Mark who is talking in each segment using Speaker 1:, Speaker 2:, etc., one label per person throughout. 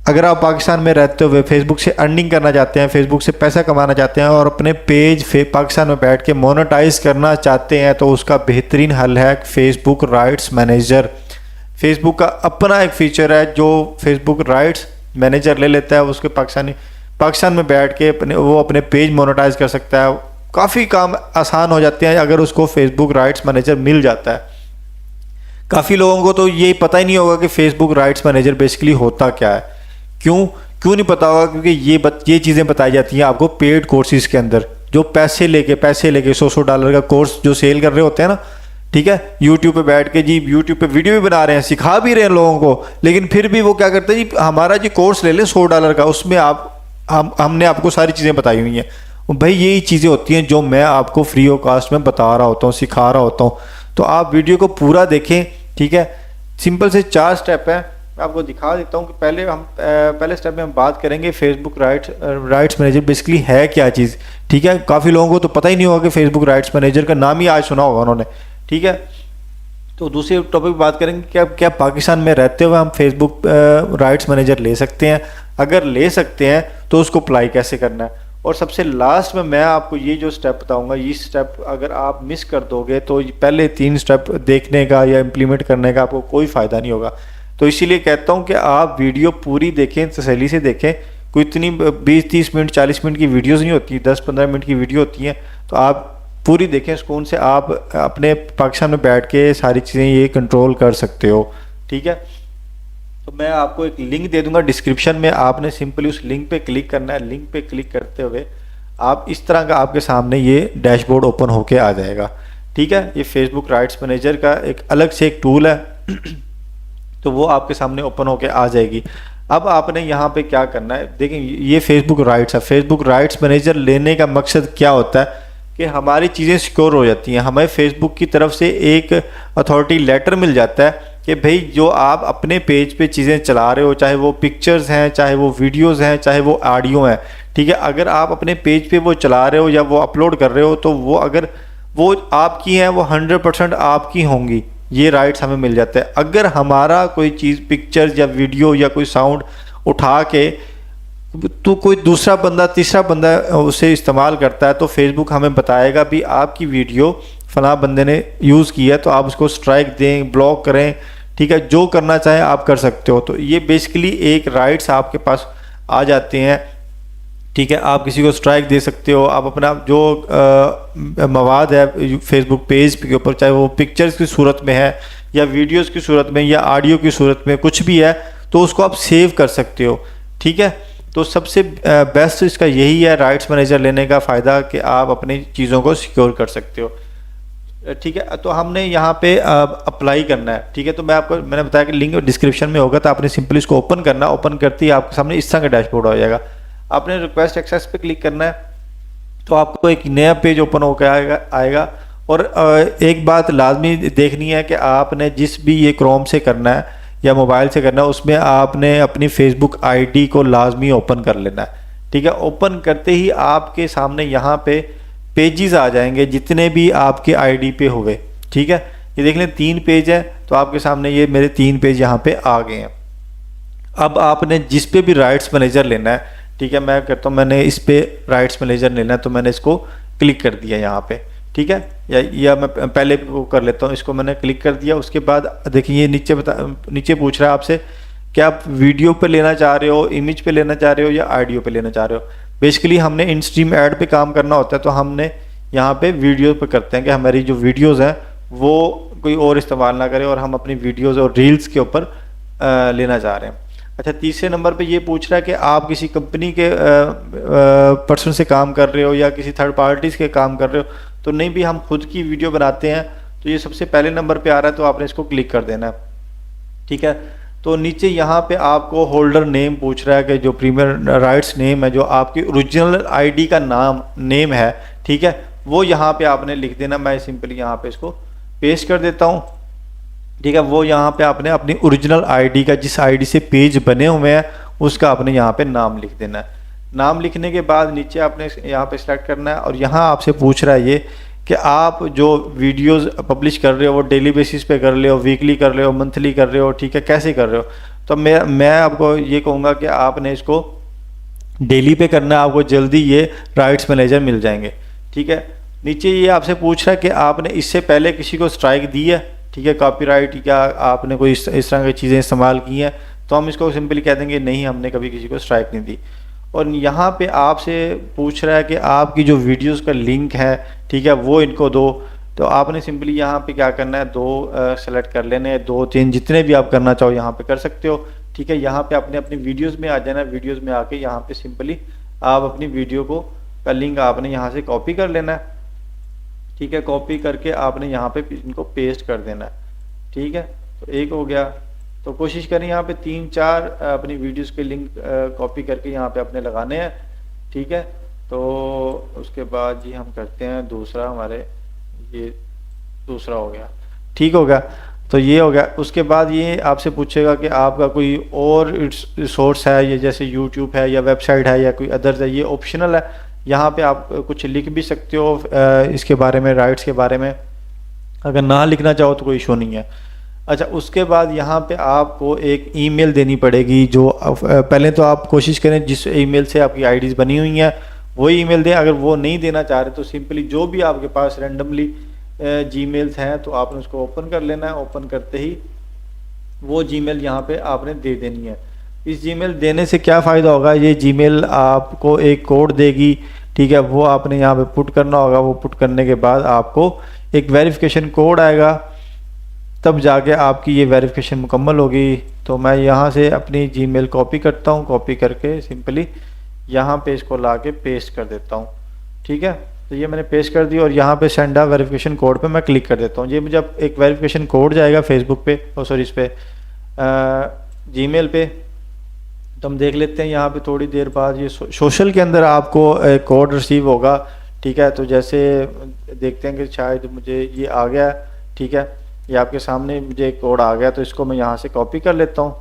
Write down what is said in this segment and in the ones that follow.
Speaker 1: अगर आप पाकिस्तान में रहते हुए फेसबुक से अर्निंग करना चाहते हैं, फेसबुक से पैसा कमाना चाहते हैं और अपने पेज पाकिस्तान में बैठ के मोनेटाइज करना चाहते हैं, तो उसका बेहतरीन हल है फेसबुक राइट्स मैनेजर। फेसबुक का अपना एक फीचर है जो फेसबुक राइट्स मैनेजर ले लेता है, उसके पाकिस्तान में बैठ के वो अपने पेज मोनेटाइज कर सकता है। काफ़ी काम आसान हो जाते हैं अगर उसको फेसबुक राइट्स मैनेजर मिल जाता है। काफ़ी लोगों को तो ये पता ही नहीं होगा कि फेसबुक राइट्स मैनेजर बेसिकली होता क्या है। क्यों नहीं पता होगा? क्योंकि ये चीज़ें बताई जाती हैं आपको पेड कोर्सेज के अंदर, जो पैसे लेके $100 का कोर्स जो सेल कर रहे होते हैं ना, ठीक है, यूट्यूब पे बैठ के जी, यूट्यूब पे वीडियो भी बना रहे हैं, सिखा भी रहे हैं लोगों को, लेकिन फिर भी वो क्या करते हैं जी, हमारा जी कोर्स ले लें $100 का, उसमें हमने आपको सारी चीज़ें बताई हुई हैं। भाई यही चीज़ें होती हैं जो मैं आपको फ्री ऑफ कास्ट में बता रहा होता हूँ, सिखा रहा होता हूँ। तो आप वीडियो को पूरा देखें, ठीक है। सिंपल से 4 स्टेप है, मैं आपको दिखा देता हूँ कि पहले स्टेप में हम बात करेंगे फेसबुक राइट्स मैनेजर बेसिकली है क्या चीज़, ठीक है। काफ़ी लोगों को तो पता ही नहीं होगा कि फेसबुक राइट्स मैनेजर का नाम ही आज सुना होगा उन्होंने, ठीक है। तो दूसरे टॉपिक पर बात करेंगे क्या पाकिस्तान में रहते हुए हम फेसबुक राइट्स मैनेजर ले सकते हैं। अगर ले सकते हैं तो उसको अप्लाई कैसे करना है। और सबसे लास्ट में मैं आपको ये जो स्टेप बताऊंगा, ये स्टेप अगर आप मिस कर दोगे तो पहले 3 स्टेप देखने का या इम्प्लीमेंट करने का आपको कोई फ़ायदा नहीं होगा। तो इसीलिए कहता हूँ कि आप वीडियो पूरी देखें, तसल्ली से देखें। कोई इतनी 20-30 मिनट 40 मिनट की वीडियोज़ नहीं होती, 10-15 मिनट की वीडियो होती हैं। तो आप पूरी देखें सुकून से, आप अपने पाकिस्तान में बैठ के सारी चीज़ें ये कंट्रोल कर सकते हो, ठीक है। तो मैं आपको एक लिंक दे दूंगा डिस्क्रिप्शन में, आपने सिंपली उस लिंक पे क्लिक करना है। लिंक पे क्लिक करते हुए आप इस तरह का आपके सामने ये डैशबोर्ड ओपन होके आ जाएगा, ठीक है। ये फेसबुक राइट्स मैनेजर का एक अलग से एक टूल है तो वो आपके सामने ओपन होके आ जाएगी। अब आपने यहाँ पे क्या करना है, देखें ये फेसबुक राइट्स है। फेसबुक राइट्स मैनेजर लेने का मकसद क्या होता है कि हमारी चीज़ें सिक्योर हो जाती हैं। हमें फेसबुक की तरफ से एक अथॉरिटी लेटर मिल जाता है कि भाई जो आप अपने पेज पे चीज़ें चला रहे हो, चाहे वो पिक्चर्स हैं, चाहे वो वीडियोस हैं, चाहे वो ऑडियो हैं, ठीक है। अगर आप अपने पेज पे वो चला रहे हो या वो अपलोड कर रहे हो तो वो अगर वो आपकी हैं, वो 100% आपकी होंगी। ये राइट्स हमें मिल जाता है। अगर हमारा कोई चीज़ पिक्चर्स या वीडियो या कोई साउंड उठा के तो कोई दूसरा बंदा, तीसरा बंदा उसे इस्तेमाल करता है तो फेसबुक हमें बताएगा भी आपकी वीडियो फलां बंदे ने यूज़ की है, तो आप उसको स्ट्राइक दें, ब्लॉक करें, ठीक है। जो करना चाहें आप कर सकते हो। तो ये बेसिकली एक राइट्स आपके पास आ जाते हैं, ठीक है। आप किसी को स्ट्राइक दे सकते हो। आप अपना जो मवाद है फेसबुक पेज के ऊपर, चाहे वो पिक्चर्स की सूरत में है या वीडियोस की सूरत में या ऑडियो की सूरत में, कुछ भी है, तो उसको आप सेव कर सकते हो, ठीक है। तो सबसे बेस्ट इसका यही है राइट्स मैनेजर लेने का फ़ायदा कि आप अपनी चीज़ों को सिक्योर कर सकते हो, ठीक है। तो हमने यहाँ पे अप्लाई करना है, ठीक है। तो मैंने बताया कि लिंक डिस्क्रिप्शन में होगा, तो आपने सिंपली इसको ओपन करना। ओपन करते ही आपके सामने इस तरह का डैशबोर्ड हो जाएगा। आपने रिक्वेस्ट एक्सेस पे क्लिक करना है तो आपको एक नया पेज ओपन होकर आएगा। और एक बात लाजमी देखनी है कि आपने जिस भी ये क्रोम से करना है या मोबाइल से करना है, उसमें आपने अपनी फेसबुक आईडी को लाजमी ओपन कर लेना है, ठीक है। ओपन करते ही आपके सामने यहाँ पे पेजेस आ जाएंगे जितने भी आपके आईडी पे हुए, ठीक है। ये देख लें 3 पेज है, तो आपके सामने ये मेरे 3 पेज यहाँ पे आ गए हैं। अब आपने जिस पे भी राइट्स मैनेजर लेना है, ठीक है, मैं कहता हूँ मैंने इस पे राइट्स मैनेजर लेना है तो मैंने इसको क्लिक कर दिया यहाँ पे, ठीक है। या मैं पहले वो कर लेता हूँ, इसको मैंने क्लिक कर दिया। उसके बाद देखिए ये नीचे पूछ रहा है आपसे कि आप वीडियो पे लेना चाह रहे हो, इमेज पे लेना चाह रहे हो या ऑडियो पे लेना चाह रहे हो। बेसिकली हमने इन स्ट्रीम ऐड पे काम करना होता है, तो हमने यहाँ पे वीडियो पे करते हैं कि हमारी जो वीडियोज़ हैं वो कोई और इस्तेमाल ना करे और हम अपनी वीडियोज़ और रील्स के ऊपर लेना चाह रहे हैं। अच्छा, तीसरे नंबर पे ये पूछ रहा है कि आप किसी कंपनी के पर्सन से काम कर रहे हो या किसी थर्ड पार्टीज़ के काम कर रहे हो। तो नहीं भी, हम खुद की वीडियो बनाते हैं, तो ये सबसे पहले नंबर पे आ रहा है, तो आपने इसको क्लिक कर देना है, ठीक है। तो नीचे यहाँ पे आपको होल्डर नेम पूछ रहा है कि जो प्रीमियर राइट्स नेम है, जो आपकी ओरिजिनल आईडी का नेम है, ठीक है, वो यहाँ पे आपने लिख देना। मैं सिंपली यहाँ पे इसको पेस्ट कर देता हूँ, ठीक है। वो यहाँ पे आपने अपनी ओरिजिनल आईडी का, जिस आईडी से पेज बने हुए हैं, उसका आपने यहाँ पे नाम लिख देना है। नाम लिखने के बाद नीचे आपने यहाँ पे सिलेक्ट करना है और यहाँ आपसे पूछ रहा है ये कि आप जो वीडियोस पब्लिश कर रहे हो वो डेली बेसिस पे कर रहे हो, वीकली कर रहे हो, मंथली कर रहे हो, ठीक है, कैसे कर रहे हो। तो मैं आपको ये कहूँगा कि आपने इसको डेली पे करना है, आपको जल्दी ये राइट्स मैनेजर मिल जाएंगे। ठीक है, नीचे ये आपसे पूछ रहा है कि आपने इससे पहले किसी को स्ट्राइक दी है, ठीक है, कॉपीराइट या आपने कोई इस तरह की चीज़ें इस्तेमाल की हैं, तो हम इसको सिंपली कह देंगे नहीं, हमने कभी किसी को स्ट्राइक नहीं दी। और यहाँ पे आपसे पूछ रहा है कि आपकी जो वीडियोस का लिंक है, ठीक है, वो इनको दो। तो आपने सिंपली यहाँ पे क्या करना है, दो सेलेक्ट कर लेने हैं, 2 3 जितने भी आप करना चाहो यहाँ पे कर सकते हो। ठीक है, यहाँ पे आपने अपनी वीडियोस में आ जाना, वीडियोस में आके यहाँ पे सिंपली आप अपनी वीडियो को का लिंक आपने यहाँ से कॉपी कर लेना है। ठीक है, कॉपी करके आपने यहाँ पे इनको पेस्ट कर देना है। ठीक है, तो एक हो गया। तो कोशिश करें यहाँ पे 3 4 अपनी वीडियोस के लिंक कॉपी करके यहाँ पे अपने लगाने हैं। ठीक है, तो उसके बाद जी हम करते हैं दूसरा, हमारे ये दूसरा हो गया। ठीक हो गया, तो ये हो गया। उसके बाद ये आपसे पूछेगा कि आपका कोई और सोर्स है, ये जैसे यूट्यूब है या वेबसाइट है या कोई अदर्स है, ये ऑप्शनल है। यहाँ पे आप कुछ लिख भी सकते हो इसके बारे में, राइट्स के बारे में। अगर ना लिखना चाहो तो कोई इशू नहीं है। अच्छा, उसके बाद यहाँ पे आपको एक ईमेल देनी पड़ेगी, जो पहले तो आप कोशिश करें जिस ईमेल से आपकी आईडीज़ बनी हुई हैं वही ईमेल दें। अगर वो नहीं देना चाह रहे तो सिंपली जो भी आपके पास रैंडमली जीमेल्स हैं तो आपने उसको ओपन कर लेना है। ओपन करते ही वो जीमेल यहाँ पे आपने दे देनी है। इस जीमेल देने से क्या फ़ायदा होगा, ये जीमेल आपको एक कोड देगी। ठीक है, वो आपने यहाँ पे पुट करना होगा। वो पुट करने के बाद आपको एक वेरिफिकेशन कोड आएगा, तब जाके आपकी ये वेरिफिकेशन मुकम्मल होगी। तो मैं यहाँ से अपनी जीमेल कॉपी करता हूँ, कॉपी करके सिंपली यहाँ पे इसको ला के पेस्ट कर देता हूँ। ठीक है, तो ये मैंने पेस्ट कर दी और यहाँ पे सेंड अ वेरिफिकेशन कोड पे मैं क्लिक कर देता हूँ। ये मुझे अब एक वेरिफिकेशन कोड जाएगा फेसबुक पे, सॉरी इस पे जीमेल पे। तो हम देख लेते हैं यहाँ पे थोड़ी देर बाद ये सोशल के अंदर आपको एक कोड रिसीव होगा। ठीक है, तो जैसे देखते हैं कि शायद मुझे ये आ गया। ठीक है, ये आपके सामने मुझे एक कोड आ गया, तो इसको मैं यहाँ से कॉपी कर लेता हूँ।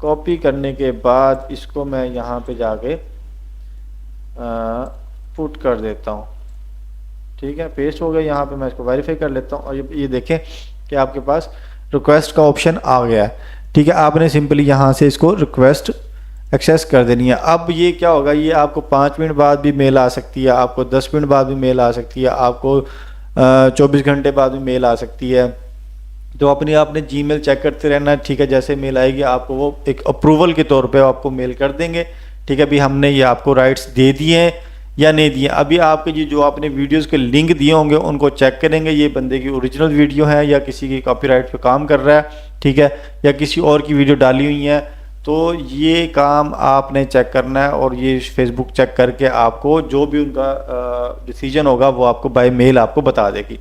Speaker 1: कॉपी करने के बाद इसको मैं यहाँ पे जाके पुट कर देता हूँ। ठीक है, पेस्ट हो गया। यहाँ पे मैं इसको वेरीफाई कर लेता हूँ और ये देखें कि आपके पास रिक्वेस्ट का ऑप्शन आ गया है। ठीक है, आपने सिंपली यहाँ से इसको रिक्वेस्ट एक्सेस कर देनी है। अब ये क्या होगा, ये आपको 5 मिनट बाद भी मेल आ सकती है, आपको 10 मिनट बाद भी मेल आ सकती है, आपको 24 घंटे बाद भी मेल आ सकती है। तो अपने आपने जीमेल चेक करते रहना। ठीक है, जैसे मेल आएगी आपको वो एक अप्रूवल के तौर पे आपको मेल कर देंगे। ठीक है, अभी हमने ये आपको राइट्स दे दिए हैं या नहीं दिए। अभी आपके ये जो आपने वीडियोस के लिंक दिए होंगे उनको चेक करेंगे, ये बंदे की ओरिजिनल वीडियो है या किसी की कॉपीराइट पे काम कर रहा है। ठीक है, या किसी और की वीडियो डाली हुई है। तो ये काम आपने चेक करना है और ये फेसबुक चेक करके आपको जो भी उनका डिसीजन होगा वो आपको बाय मेल आपको बता देगी।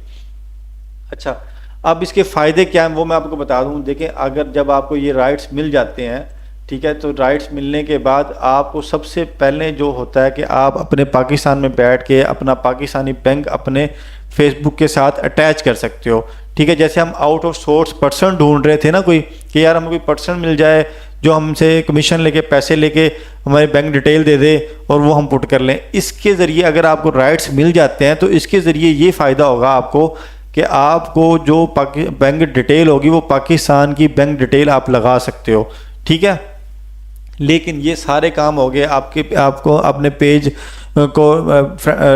Speaker 1: अच्छा, अब इसके फ़ायदे क्या हैं वो मैं आपको बता दूं। देखें, अगर जब आपको ये राइट्स मिल जाते हैं, ठीक है, तो राइट्स मिलने के बाद आपको सबसे पहले जो होता है कि आप अपने पाकिस्तान में बैठ के अपना पाकिस्तानी बैंक अपने फेसबुक के साथ अटैच कर सकते हो। ठीक है, जैसे हम आउट ऑफ सोर्स पर्सन ढूंढ रहे थे ना कोई, कि यार हमें कोई पर्सन मिल जाए जो हमसे कमीशन लेके पैसे लेके हमारे बैंक डिटेल दे दे और वो हम पुट कर लें। इसके ज़रिए अगर आपको राइट्स मिल जाते हैं तो इसके ज़रिए ये फ़ायदा होगा आपको कि आपको जो बैंक डिटेल होगी वो पाकिस्तान की बैंक डिटेल आप लगा सकते हो। ठीक है, लेकिन ये सारे काम हो गए, आपको अपने पेज को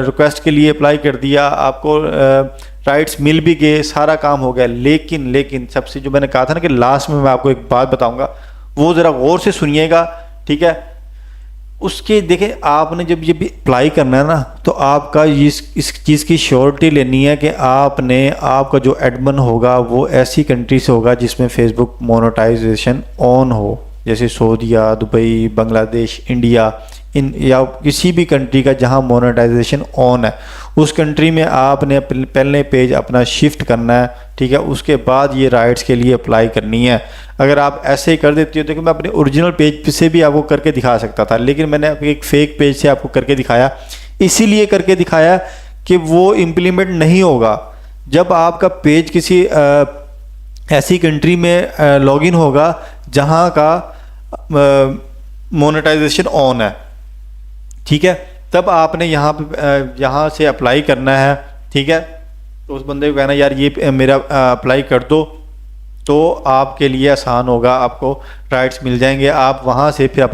Speaker 1: रिक्वेस्ट के लिए अप्लाई कर दिया, आपको राइट्स मिल भी गए, सारा काम हो गया। लेकिन सबसे जो मैंने कहा था ना कि लास्ट में मैं आपको एक बात बताऊंगा, वो ज़रा गौर से सुनिएगा। ठीक है, उसके देखें, आपने जब ये भी अप्लाई करना है ना, तो आपका इस चीज़ की श्योरिटी लेनी है कि आपका जो एडमिन होगा वो ऐसी कंट्री से होगा जिसमें फेसबुक मोनेटाइजेशन ऑन हो, जैसे सऊदीया, दुबई, बांग्लादेश, इंडिया, या किसी भी कंट्री का जहां मोनेटाइजेशन ऑन है, उस कंट्री में आपने पहले पेज अपना शिफ्ट करना है। ठीक है, उसके बाद ये राइट्स के लिए अप्लाई करनी है। अगर आप ऐसे ही कर देती हो, तो मैं अपने ओरिजिनल पेज से भी आपको करके दिखा सकता था, लेकिन मैंने एक फेक पेज से आपको करके दिखाया। इसीलिए करके दिखाया कि वो इम्प्लीमेंट नहीं होगा जब आपका पेज किसी ऐसी कंट्री में लॉगिन होगा जहां का मोनेटाइजेशन ऑन है। ठीक है, तब आपने यहाँ से अप्लाई करना है। ठीक है, तो उस बंदे को कहना यार ये मेरा अप्लाई कर दो, तो आपके लिए आसान होगा, आपको राइट्स मिल जाएंगे। आप वहाँ से फिर अपने